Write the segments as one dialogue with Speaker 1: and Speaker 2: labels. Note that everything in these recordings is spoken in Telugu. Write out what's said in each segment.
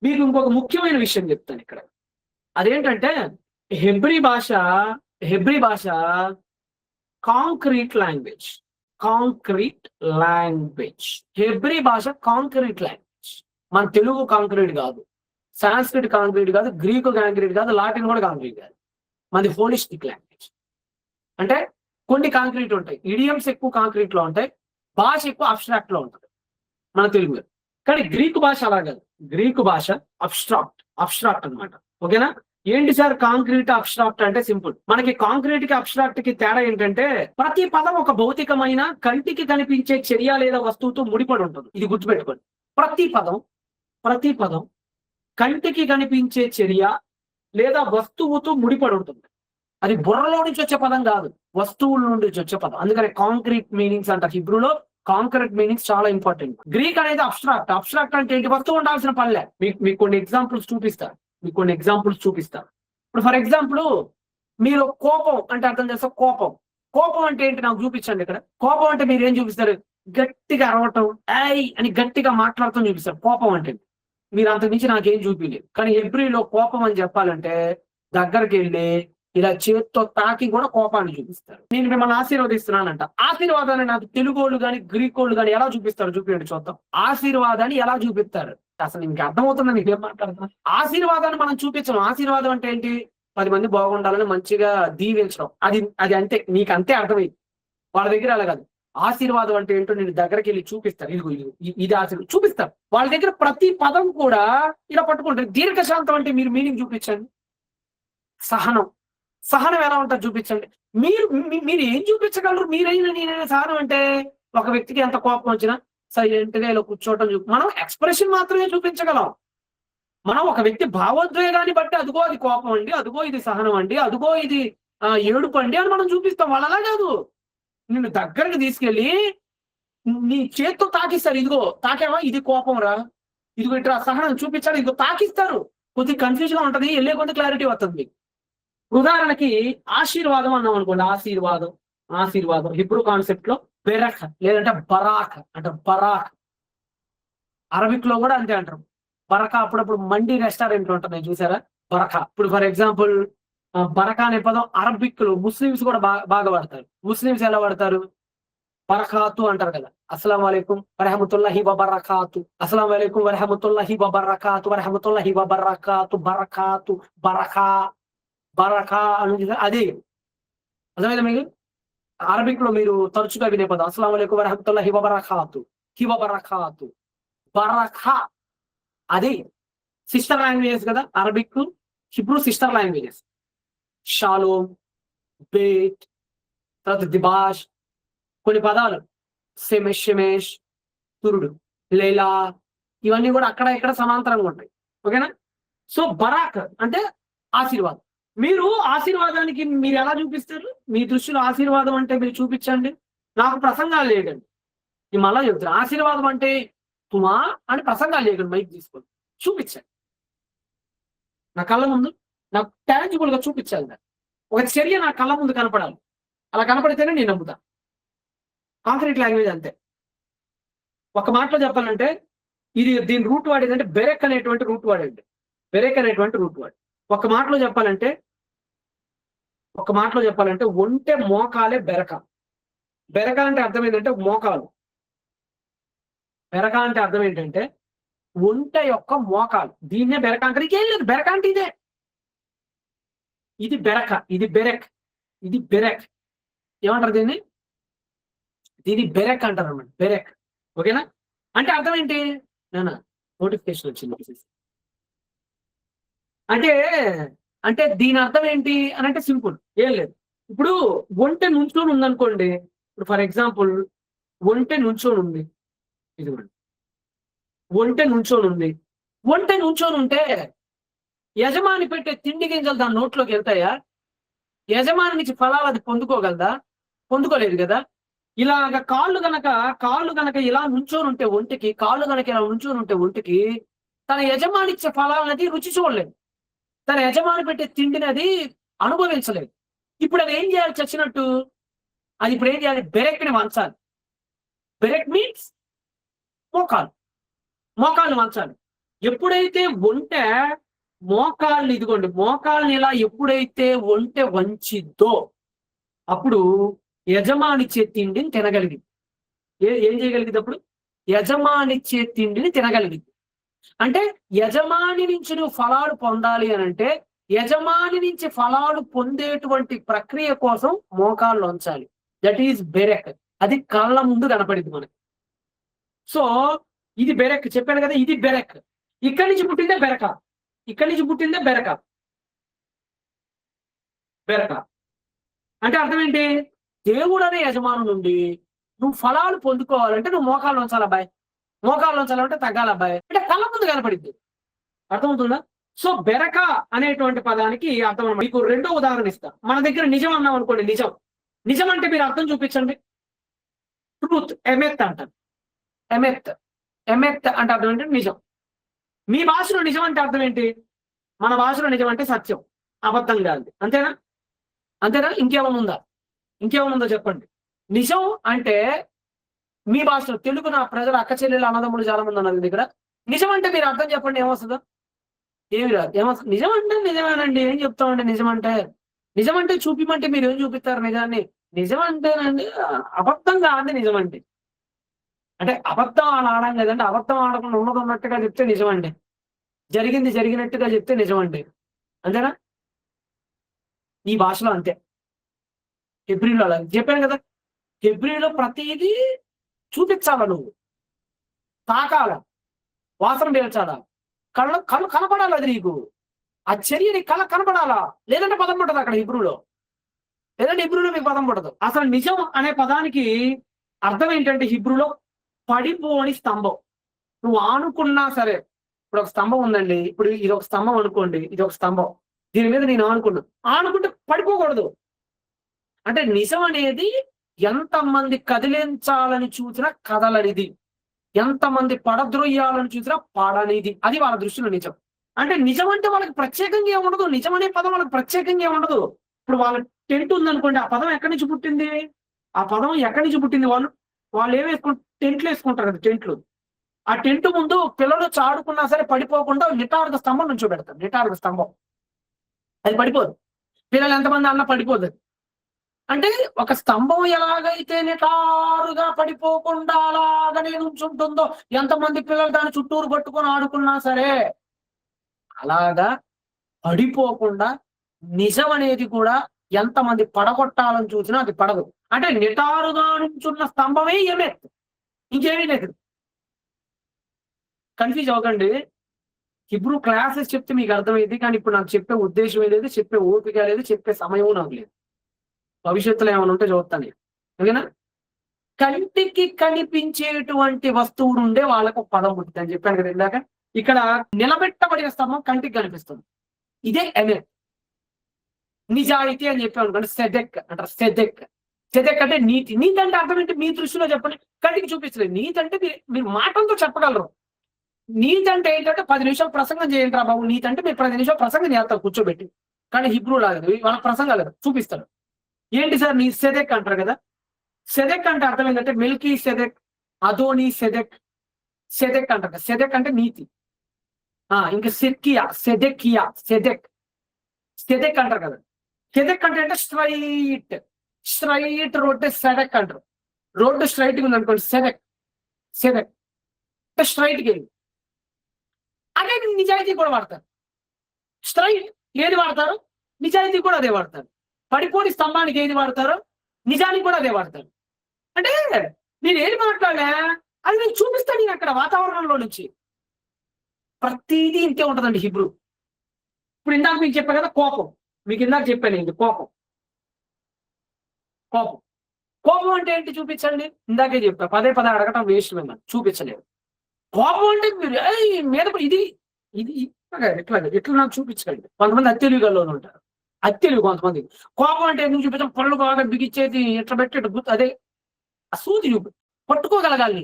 Speaker 1: మీకు ఇంకొక ముఖ్యమైన విషయం చెప్తాను ఇక్కడ. అదేంటంటే హెబ్రీ భాష హెబ్రీ భాష concrete language. Concrete language. Hebrew భాష కాంక్రీట్ లాంగ్వేజ్. మన తెలుగు కాంక్రీట్ కాదు, సాంస్క్రిట్ కాంక్రీట్ కాదు, గ్రీకు కాంక్రీట్ కాదు, లాటిన్ కూడా కాంక్రీట్ కాదు. మనది హోలిస్టిక్ లాంగ్వేజ్. అంటే కొన్ని కాంక్రీట్ ఉంటాయి, ఇడియమ్స్ ఎక్కువ కాంక్రీట్ లో ఉంటాయి, భాష ఎక్కువ అబ్స్ట్రాక్ట్ లో ఉంటుంది మన తెలుగులో. కానీ గ్రీకు భాష అలా కాదు. గ్రీకు భాష అబ్స్ట్రాక్ట్ అన్నమాట. ఓకేనా? ఏంటి సార్ కాంక్రీట్ అబ్స్ట్రాక్ట్ అంటే? సింపుల్. మనకి కాంక్రీట్ కి అబ్స్ట్రాక్ట్ కి తేడా ఏంటంటే ప్రతి పదం ఒక భౌతికమైన కంటికి కనిపించే చర్య లేదా వస్తువుతో ముడిపడి ఉంటుంది. ఇది గుర్తుపెట్టుకోండి. ప్రతి పదం కంటికి కనిపించే చర్య లేదా వస్తువుతో ముడిపడి ఉంటుంది. అది బుర్రలో నుంచి వచ్చే పదం కాదు, వస్తువుల నుండి వచ్చే పదం. అందుకని కాంక్రీట్ మీనింగ్స్ అంటారు. హిబ్రూలో కాంక్రీట్ మీనింగ్స్ చాలా ఇంపార్టెంట్. గ్రీక్ అనేది అబ్స్ట్రాక్ట్ అంటే ఏంటి? వస్తువు ఉండాల్సిన పనిలే. మీకు కొన్ని ఎగ్జాంపుల్స్ చూపిస్తారు. ఇప్పుడు ఫర్ ఎగ్జాంపుల్ మీరు కోపం అంటే అర్థం చేస్తారు. కోపం అంటే ఏంటి నాకు చూపించండి ఇక్కడ. కోపం అంటే మీరు ఏం చూపిస్తారు? గట్టిగా అరవటం, ఐ అని గట్టిగా మాట్లాడటం చూపిస్తారు కోపం అంటే. మీరు అంతకు మించి నాకేం చూపించలేదు. కానీ హెబ్రీలో కోపం అని చెప్పాలంటే దగ్గరికి వెళ్ళి ఇలా చేత్తో తాకి కూడా కోపాన్ని చూపిస్తారు. నేను మిమ్మల్ని ఆశీర్వదిస్తున్నానంట. ఆశీర్వాదాన్ని నాకు తెలుగోళ్ళు కానీ గ్రీకోళ్ళు కానీ ఎలా చూపిస్తారు? చూపించండి చూద్దాం. ఆశీర్వాదాన్ని ఎలా చూపిస్తారు? అసలు మీకు అర్థమవుతుందా? నీకు ఏం మాట్లాడుతున్నా? ఆశీర్వాదాన్ని మనం చూపించడం. ఆశీర్వాదం అంటే ఏంటి? 10 మంది బాగుండాలని మంచిగా దీవించడం. అది అంతే. నీకు అంతే అర్థమైంది. వాళ్ళ దగ్గర అలా కాదు. ఆశీర్వాదం అంటే ఏంటో నేను దగ్గరికి వెళ్ళి చూపిస్తారు. ఇది ఆశీర్వాదం చూపిస్తారు. వాళ్ళ దగ్గర ప్రతి పదం కూడా ఇలా పట్టుకుంటారు. దీర్ఘశాంతం అంటే మీరు మీనింగ్ చూపించండి. సహనం ఎలా ఉంటుంది చూపించండి. మీరు ఏం చూపించగలరు? నేనైనా సహనం అంటే ఒక వ్యక్తికి ఎంత కోపం వచ్చినా సైలెంట్ గా ఇలా కూర్చోవటం మనం ఎక్స్ప్రెషన్ మాత్రమే చూపించగలం. మనం ఒక వ్యక్తి భావోద్వేగాన్ని బట్టి అదుగో అది కోపం అండి, అదుగో ఇది సహనం అండి, అదుగో ఇది ఏడుపు అండి అని మనం చూపిస్తాం. వాళ్ళు అలా కాదు. నిన్ను దగ్గరకు తీసుకెళ్ళి నీ చేత్తో తాకిస్తారు. ఇదిగో తాకేవా, ఇది కోపం రా, ఇదిగో ఇట్లా సహనం చూపించాలి, ఇదిగో తాకిస్తారు. కొద్దిగా కన్ఫ్యూజన్ గా ఉంటది, వెళ్ళే కొద్ది క్లారిటీ వస్తుంది. ఉదాహరణకి ఆశీర్వాదం అన్నాం అనుకోండి. ఆశీర్వాదం హిబ్రూ కాన్సెప్ట్ లో బెరక్ లేదంటే బరాక్ అంటే బరాక్. అరబిక్ లో కూడా అంతే అంటారు. బరకా అప్పుడప్పుడు మండి రెస్టారెంట్ ఉంటున్నాయి చూసారా, బరకా. ఇప్పుడు ఫర్ ఎగ్జాంపుల్ బరకా అనే పదం అరబిక్ లో ముస్లిమ్స్ కూడా బాగా వాడతారు. ముస్లిమ్స్ ఎలా వాడతారు? బరకాతు అంటారు కదా. అస్సలాము అలైకుం వరహమతుల్లాహి వబరకాతు, అస్సలాము అలైకుం వరహమతుల్లాహి వబరకాతు, వరహమతుల్లాహి వబరకాతు, బరకాతు, బరకా అని. అది అర్థమైందా మీకు? అరబిక్ లో మీరు తరచుగా వినే పదం అస్సలాము అలైకుం వరహమతుల్లాహి వబరకాతు, బరకా. అది సిస్టర్ లాంగ్వేజెస్ కదా Arabic, Hebrew sister languages. Shalom, bait, తర్వాత దిబాష్, కొన్ని పదాలు షెమేష్, తురుడు, లేలా, ఇవన్నీ కూడా అక్కడ ఇక్కడ సమాంతరంగా ఉంటాయి. ఓకేనా? సో బరాక్ అంటే ఆశీర్వాదం. మీరు ఆశీర్వాదానికి మీరు ఎలా చూపిస్తారు? మీ దృష్టిలో ఆశీర్వాదం అంటే మీరు చూపించండి. నాకు ప్రసంగాలు చేయకండి. నేను మళ్ళా చెప్తాను. ఆశీర్వాదం అంటే తుమా అని ప్రసంగాలు చేయకండి. మైక్ తీసుకోండి, చూపించండి. నా కళ్ళ ముందు నాకు టాంజిబుల్ గా చూపించాలి. ఒక చర్య నా కళ్ళ ముందు కనపడాలి. అలా కనపడితేనే నేను నమ్ముతాను. కాంక్రీట్ లాంగ్వేజ్ అంతే. ఒక మాటలో చెప్పాలంటే దీని రూట్ వర్డ్ ఏంటంటే బెరెక్ అనేటువంటి రూట్ వర్డ్ అండి. ఒక మాటలో చెప్పాలంటే ఒంటె మోకాలే బెరక. బెరక అంటే అర్థం ఏంటంటే మోకాలు. బెరక అంటే అర్థం ఏంటంటే ఒంటె యొక్క మోకాలు. దీన్నే బెరక అంటారు. ఇంకేం లేదు. బెరక అంటే ఇదే. ఇది బెరక, ఇది బెరెక్. ఏమంటారు దీన్ని? బెరెక్ అంటారు అన్నమాట. బెరెక్. ఓకేనా? అంటే అర్థం ఏంటి? నోటిఫికేషన్ వచ్చింది. అంటే దీని అర్థం ఏంటి అని అంటే సింపుల్, ఏం లేదు. ఇప్పుడు ఒంటె నుంచొని ఉందనుకోండి. ఇప్పుడు ఫర్ ఎగ్జాంపుల్ ఒంటె నుంచొని ఉంది. ఇదిగోండి, ఒంటె నుంచొని ఉంటే యజమాని పెట్టే తిండి గింజలు దాని నోట్లోకి వెళ్తాయా? యజమాని నుంచి ఫలాలు అది పొందుకోగలదా? పొందుకోలేదు కదా. ఇలాగ కాళ్ళు గనక ఇలా నుంచొని ఉంటే ఒంటికి తన యజమాని ఇచ్చే ఫలాలది రుచి చూడలేదు. తన యజమాని పెట్టే తిండిని అది అనుభవించలేదు. ఇప్పుడు అది ఏం చేయాలి? చచ్చినట్టు అది ఇప్పుడు ఏం చేయాలి? బెరెక్ని వంచాలి. బెరెక్ మీన్స్ మోకాలు. మోకాలు వంచాలి. ఎప్పుడైతే ఒంటె మోకాళ్ళు ఇదిగోండి మోకాళ్ళని ఇలా ఎప్పుడైతే ఒంటె వంచిద్దో అప్పుడు యజమానిచ్చే తిండిని తినగలిగింది. ఏం చేయగలిగింది అప్పుడు? యజమానిచ్చే తిండిని తినగలిగింది. అంటే యజమాని నుంచి నువ్వు ఫలాలు పొందాలి అని అంటే యజమాని నుంచి ఫలాలు పొందేటువంటి ప్రక్రియ కోసం మోకాళ్ళు వంచాలి. That is బెరెక్. అది కళ్ళ ముందు కనపడింది మనకి. సో ఇది బెరెక్ చెప్పాను కదా, ఇది బెరెక్. ఇక్కడి నుంచి పుట్టిందే బెరక. ఇక్కడి నుంచి పుట్టిందే బెరక. బెరక అంటే అర్థం ఏంటి? దేవుడు అనే యజమాను నుండి నువ్వు ఫలాలు పొందుకోవాలంటే నువ్వు మోకాళ్ళు ఉంచాలి అబ్బాయి. మోకాళ్ళు ఉంచాలంటే తగ్గాలి అబ్బాయి. అంటే కళ్ళ ముందు కనపడింది. అర్థమవుతుందా? సో బెరక అనేటువంటి పదానికి అర్థం అన్నమాట. మీకు రెండో ఉదాహరణ ఇస్తా. మన దగ్గర నిజం అన్నాం అనుకోండి, నిజం. నిజం అంటే మీరు అర్థం చూపించండి. ట్రూత్, ఎమెత్ అంటారు. ఎమెత్. ఎమెత్ అంటే అర్థం ఏంటి? నిజం. మీ భాషలో నిజం అంటే అర్థం ఏంటి? మన భాషలో నిజం అంటే సత్యం, అబద్ధం కాదు. అంతేనా? అంతేనా? ఇంకేమైనా ఉందా? ఇంకేమైనా ఉందో చెప్పండి. నిజం అంటే మీ భాషలో తెలుగు నా ప్రజలు అక్క చెల్లెలు అన్నదమ్ములు చాలా మంది ఉన్నారు దగ్గర. నిజం అంటే మీరు అర్థం చెప్పండి, ఏమొస్తుందో? ఏమి రాదు. ఏమొస్తుంది? నిజం అంటే నిజమేనండి. ఏం చెప్తామండి నిజం అంటే? నిజం అంటే చూపిమంటే మీరు ఏం చూపిస్తారు నిజాన్ని? నిజం అంటేనండి అబద్ధం కాదు నిజం అంటే. అంటే అబద్ధం ఆడడం కదండి. అబద్ధం ఆడకుండా ఉన్నది ఉన్నట్టుగా చెప్తే నిజమండి. జరిగింది జరిగినట్టుగా చెప్తే నిజమండి. అంతేనా? ఈ భాషలో అంతే. హెబ్రీలో అలా చెప్పాను కదా. హెబ్రీలో ప్రతిదీ చూపించాలా, నువ్వు తాకాల, వాసన పీల్చాలా, కళ్ళు కనపడాలి. అది నీకు ఆ చర్య నీ కళ్ళ కనపడాలా, లేదంటే పదం పడదు అక్కడ హిబ్రూలో. లేదంటే హిబ్రూలో మీకు పదం పడదు. అసలు నిజం అనే పదానికి అర్థం ఏంటంటే హిబ్రూలో పడిపోని స్తంభం. నువ్వు ఆనుకున్నా సరే, ఇప్పుడు ఒక స్తంభం ఉందండి. ఇప్పుడు ఇది ఒక స్తంభం అనుకోండి, ఇది ఒక స్తంభం. దీని మీద నేను ఆనుకుంటే పడిపోకూడదు. అంటే నిజం అనేది ఎంతమంది కదిలించాలని చూసినా కదలనిది, ఎంతమంది పడద్రోయ్యాలని చూసినా పడనిది. అది వాళ్ళ దృష్టిలో నిజం. అంటే నిజం అంటే వాళ్ళకి ప్రత్యేకంగా ఏముండదు. నిజం అనే పదం వాళ్ళకి ప్రత్యేకంగా ఏముండదు. ఇప్పుడు వాళ్ళ టెంట్ ఉందనుకోండి, ఆ పదం ఎక్కడి నుంచి పుట్టింది? ఆ పదం ఎక్కడి నుంచి పుట్టింది? వాళ్ళు ఏం టెంట్లు వేసుకుంటారు కదా, టెంట్లు. ఆ టెంట్ ముందు పిల్లలు చాడుకున్నా సరే పడిపోకుండా నిటారుగా స్తంభం నుంచో పెడతారు. నిటారుగా స్తంభం, అది పడిపోదు. పిల్లలు ఎంతమంది అన్నా పడిపోదు. అంటే ఒక స్తంభం ఎలాగైతే నిటారుగా పడిపోకుండా అలాగనే నుంచుంటుందో, ఎంతమంది పిల్లలు దాని చుట్టూరు పట్టుకొని ఆడుకున్నా సరే అలాగా పడిపోకుండా నిజం అనేది కూడా ఎంతమంది పడగొట్టాలని చూసినా అది పడదు. అంటే నిటారుగా నుంచున్న స్తంభమే ఎమెత్, ఇంకేమీ లేదు. కన్ఫ్యూజ్ అవ్వకండి. హిబ్రూ క్లాసెస్ చెప్తే మీకు అర్థమైంది. కానీ ఇప్పుడు నాకు చెప్పే ఉద్దేశం లేదు, చెప్పే ఓపిక లేదు, చెప్పే సమయం నాకు లేదు. భవిష్యత్తులో ఏమైనా ఉంటే చూస్తాను. ఓకేనా? కంటికి కనిపించేటువంటి వస్తువు నుండే వాళ్ళకు పదం పుట్టింది అని చెప్పాను కదా ఇందాక. ఇక్కడ నిలబెట్టబడిన స్తంభం కంటికి కనిపిస్తుంది. ఇదే ఎమెత్. నిజాయితీ అని చెప్పాను అనుకోండి, సెదెక్ అంటారు. సెదెక్. సెదెక్ అంటే నీతి. నీతి అంటే అర్థం ఏంటి మీ దృష్టిలో చెప్పండి. కంటికి చూపించలేదు. నీతి అంటే మీరు మాటలతో చెప్పగలరు. నీతి అంటే ఏంటంటే 10 నిమిషాలు ప్రసంగం చేయండి రా బాబు. నీతి అంటే మీరు 10 నిమిషాలు ప్రసంగం చేస్తారు కూర్చోబెట్టి. కానీ హిబ్రూ లాగా వాళ్ళ ప్రసంగాలు చూపిస్తారు. ఏంటి సార్ నీ సెదెక్ అంటారు కదా. సెదెక్ అంటే అర్థం ఏంటంటే మిల్కీ సెదెక్, అదోని సెదెక్, సెదెక్ అంటారు కదా. సెదెక్ అంటే నీతి. ఇంకా సెక్కియా, సెదెకియా, సెదెక్, సెదెక్ అంటారు కదా. సెదెక్ అంటే స్ట్రైట్. స్ట్రైట్ రోడ్డు సెదెక్ అంటారు. రోడ్డు స్ట్రైట్ గా ఉంది అనుకోండి, సెదెక్. సెదెక్ అంటే స్ట్రైట్ గా. అదే నిజాయితీ కూడా వాడతారు. స్ట్రైట్ ఏది వాడతారు? నిజాయితీ కూడా అదే వాడతారు. పడిపోని స్తంభానికి ఏది వాడతారో నిజానికి కూడా అదే వాడతారు. అంటే నేను ఏది మాట్లాడా అది నేను చూపిస్తాను. నేను అక్కడ వాతావరణంలో నుంచి ప్రతిదీ ఇంతే ఉంటుందండి హిబ్రూ. ఇప్పుడు ఇందాక మీకు చెప్పాను కదా కోపం. మీకు ఇందాక చెప్పాను ఏంటి కోపం. కోపం కోపం అంటే ఏంటి చూపించండి. ఇందాకే చెప్పా, పదే అడగటం వేస్ట్ మీద చూపించలేదు. కోపం అంటే మీరు మీద ఇది ఇది ఇట్లా నాకు చూపించండి. కొంతమంది అత్యలుగులో ఉంటారు. అత్యలుగు కొంతమంది. కోపం అంటే ఎందుకు చూపించాం? పళ్ళు బాగా బిగించేది ఎట్లా పెట్టి అదే ఆ సూది పట్టుకోగలగాలి.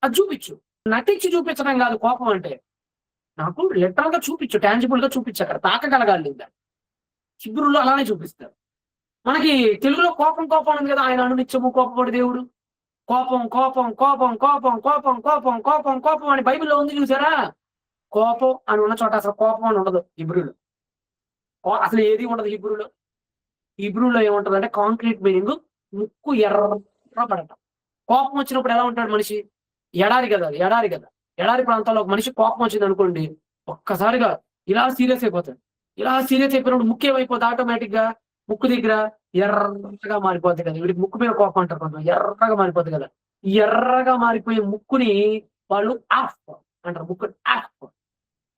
Speaker 1: అది చూపించు. నటించి చూపించడం కాదు కోపం అంటే. నాకు లిటరల్ గా చూపించు, టాంజిబుల్ గా చూపించు. అక్కడ తాకగలగాలి. హిబ్రూలో అలానే చూపిస్తారు. మనకి తెలుగులో కోపం ఉంది కదా. ఆయన అనునిత్యము కోపపడి దేవుడు. కోపం కోపం కోపం కోపం కోపం కోపం కోపం కోపం అని బైబిల్లో ఉంది చూసారా. కోపం అని ఉన్న చోట అసలు కోపం అని ఉండదు హిబ్రూలో. అసలు ఏది ఉండదు హిబ్రూలో. హిబ్రూలో ఏముంటది అంటే కాంక్రీట్ మీనింగ్ ముక్కు ఎర్రబడటం. కోపం వచ్చినప్పుడు ఎలా ఉంటాడు మనిషి? ఎడారి కదా, ఎడారి కదా. ఎడారి ప్రాంతాల్లో ఒక మనిషి కోపం వచ్చింది అనుకోండి, ఒక్కసారిగా ఇలా సీరియస్ అయిపోతాడు. ఇలా సీరియస్ అయిపోయినప్పుడు ముక్కు ఏమైపోతుంది? ఆటోమేటిక్ గా ముక్కు దగ్గర ఎర్రగా మారిపోద్ది కదా. వీడికి ముక్కు మీద కోపం అంటారు కొంచెం, ఎర్రగా మారిపోద్ది కదా. ఈ ఎర్రగా మారిపోయే ముక్కుని వాళ్ళు ఆఫ్ అంటారు. ముక్కు ఆఫ్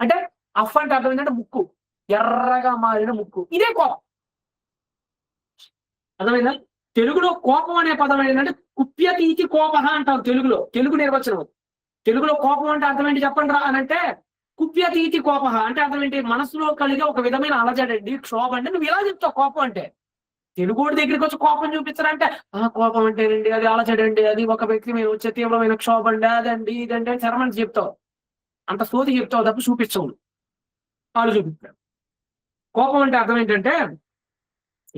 Speaker 1: అంటే, అఫ్ అంటే అర్థం ఏంటంటే ముక్కు ఎర్రగా మారిన ముక్కు, ఇదే కోపం. అర్థమైందా? తెలుగులో కోపం అనే పదం ఏంటంటే కుప్యతీతి కోపహ అంటారు తెలుగులో. తెలుగు నిర్వచనం. తెలుగులో కోపం అంటే అర్థం ఏంటి చెప్పండి రా అని అంటే, కుప్యతీతి కోపహ అంటే అర్థం ఏంటి? మనసులో కలిగే ఒక విధమైన అలజడండి, క్షోభ అండి. నువ్వు ఇలా చెప్తావు కోపం అంటే. తెలుగుడి దగ్గరికి వచ్చి కోపం చూపించారంటే, కోపం అంటేనండి అది అలజడండి, అది ఒక వ్యక్తి మీద వచ్చే తీవ్రమైన క్షోభ అండి, అదండి ఇదండి శరమని చెప్తావు. అంత సోది చెప్తావు తప్ప చూపించవు. వాళ్ళు చూపిస్తారు. కోపం అంటే అర్థం ఏంటంటే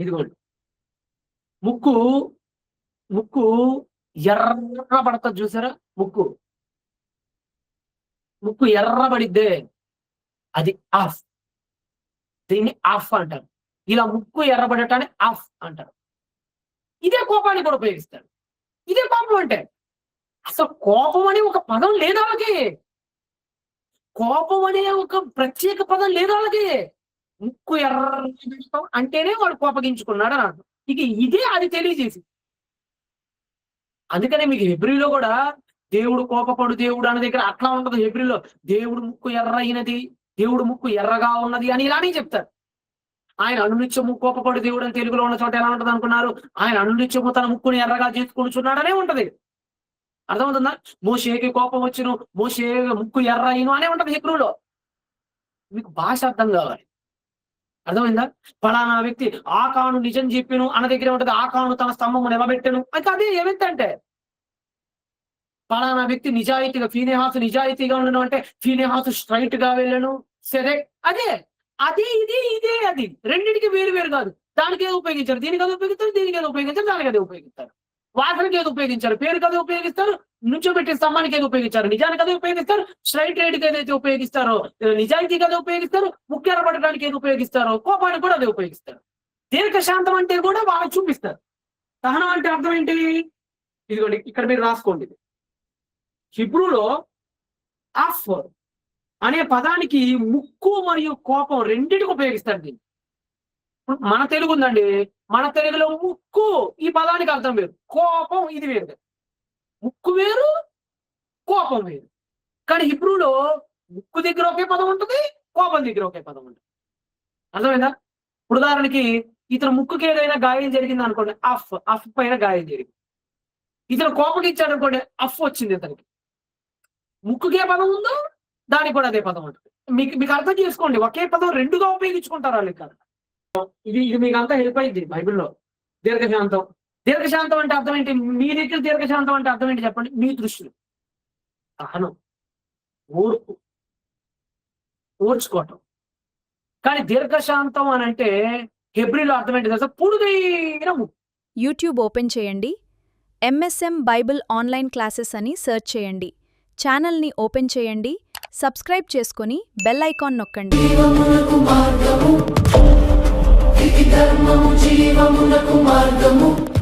Speaker 1: ఇదిగోండి, ముక్కు ముక్కు ఎర్రబడతది చూసారా? ముక్కు ముక్కు ఎర్రబడిద్దే, అది ఆఫ్. దీన్ని ఆఫ్ అంటారు. ఇలా ముక్కు ఎర్రబడటాన్ని ఆఫ్ అంటారు. ఇదే కోపాన్ని కూడా ఉపయోగిస్తాడు. ఇదే కోపం అంటే. అసలు కోపం అనే ఒక పదం లేదు వాళ్ళకి. కోపం అనే ఒక ప్రత్యేక పదం లేదు వాళ్ళకి. ముక్కు ఎర్రబడటం అంటేనే వాడు కోపగించుకున్నాడు అని అర్థం. ఇక ఇదే అది తెలియజేసి. అందుకనే మీకు హెబ్రీలో కూడా దేవుడు కోపపడు దేవుడు అనే దగ్గర అట్లా ఉండదు. హెబ్రీలో దేవుడు ముక్కు ఎర్రైనది, దేవుడు ముక్కు ఎర్రగా ఉన్నది అని ఇలానే చెప్తారు. ఆయన అనునిత్యము కోపపడు దేవుడు అని తెలుగులో ఉన్న చోట ఎలా ఉంటది అనుకున్నారు? ఆయన అనునిత్యము తన ముక్కుని ఎర్రగా చేసుకొనిచున్నాడనే ఉంటది. అర్థమవుతుందా? మోషేకి కోపం వచ్చును, మోషే ముక్కు ఎర్రయిను అనే ఉంటది హెబ్రీలో. మీకు భాష అర్థం కావాలి. అర్థమైందా? ఫలానా వ్యక్తి ఆకాను నిజం చెప్పిను అన్న దగ్గర ఉంటది ఆకాను తన స్తంభము నిలబెట్టెను. అయితే అదే ఏమైతే అంటే, ఫలానా వ్యక్తి నిజాయితీగా, ఫీనెహాసు నిజాయితీగా ఉండను అంటే ఫీనెహాసు స్ట్రైట్ గా వెళ్ళను. సరే, అదే అది ఇది ఇదే అది రెండింటికి వేరు వేరు కాదు. దానికి ఏదో ఉపయోగించారు, దీనికి ఏదో ఉపయోగిస్తారు, దీనికి ఏదో ఉపయోగించారు, దానికి ఏదో ఉపయోగిస్తారు. వాసనకి ఏదో ఉపయోగించారు, పేరుకి అదే ఉపయోగిస్తారు. నుంచోబెట్టే స్తంభానికి ఏదో ఉపయోగించారు, నిజానికి అదే ఉపయోగిస్తారు. స్ట్రైట్ రైట్ ఏదైతే ఉపయోగిస్తారో నిజాయితీకి అదే ఉపయోగిస్తారు. ముక్కు ఎర్రబడడానికి ఏది ఉపయోగిస్తారో కోపానికి కూడా అదే ఉపయోగిస్తారు. దీర్ఘశాంతం అంటే కూడా వాళ్ళకి చూపిస్తారు. సహనం అంటే అర్థం ఏంటి? ఇదిగోండి ఇక్కడ మీరు రాసుకోండి. హిబ్రూలో ఆఫ్ అనే పదానికి ముక్కు మరియు కోపం రెండింటికి ఉపయోగిస్తారు దీన్ని. మన తెలుగు ఉందండి, మన తెలుగులో ముక్కు ఈ పదానికి అర్థం వేరు, కోపం ఇది వేరు. ముక్కు వేరు, కోపం వేరు. కానీ హిబ్రూలో ముక్కు దగ్గర ఒకే పదం ఉంటుంది, కోపం దగ్గర ఒకే పదం ఉంటుంది. అర్థమైందా? ఉదాహరణకి ఇతను ముక్కుకి ఏదైనా గాయం జరిగింది అనుకోండి, అఫ్ అఫ్ పైన గాయం జరిగింది. ఇతను కోపం ఇచ్చాడు అనుకోండి, అఫ్ వచ్చింది ఇతనికి. ముక్కుకే పదం ఉందో దానికి కూడా అదే పదం ఉంటుంది. మీకు అర్థం చేసుకోండి, ఒకే పదం రెండుగా ఉపయోగించుకుంటారు వాళ్ళు ఇక్కడ. ఇది మీకు అంతా హెల్ప్ అయింది బైబిల్లో. దీర్ఘశాంతం. దీర్ఘశాంతం అంటే అర్థం ఏంటి? మీ దగ్గర దీర్ఘశాంతం అంటే అర్థం ఏంటి చెప్పండి? మీ దృష్టిలో సహనం, ఓర్పు, ఓర్చుకోవటం. కానీ దీర్ఘశాంతం అని అంటే హెబ్రీలో అర్థం ఏంటి తెలుసా? పుడుదైన ముక్కు.
Speaker 2: యూట్యూబ్ ఓపెన్ చేయండి, MSM బైబిల్ ఆన్లైన్ క్లాసెస్ అని సెర్చ్ చేయండి. ఛానల్ని ఓపెన్ చేయండి, సబ్స్క్రైబ్ చేసుకొని బెల్ ఐకాన్ నొక్కండి.
Speaker 3: జీవమునకు మార్గము, ఇది ధర్మము జీవమునకు మార్గము.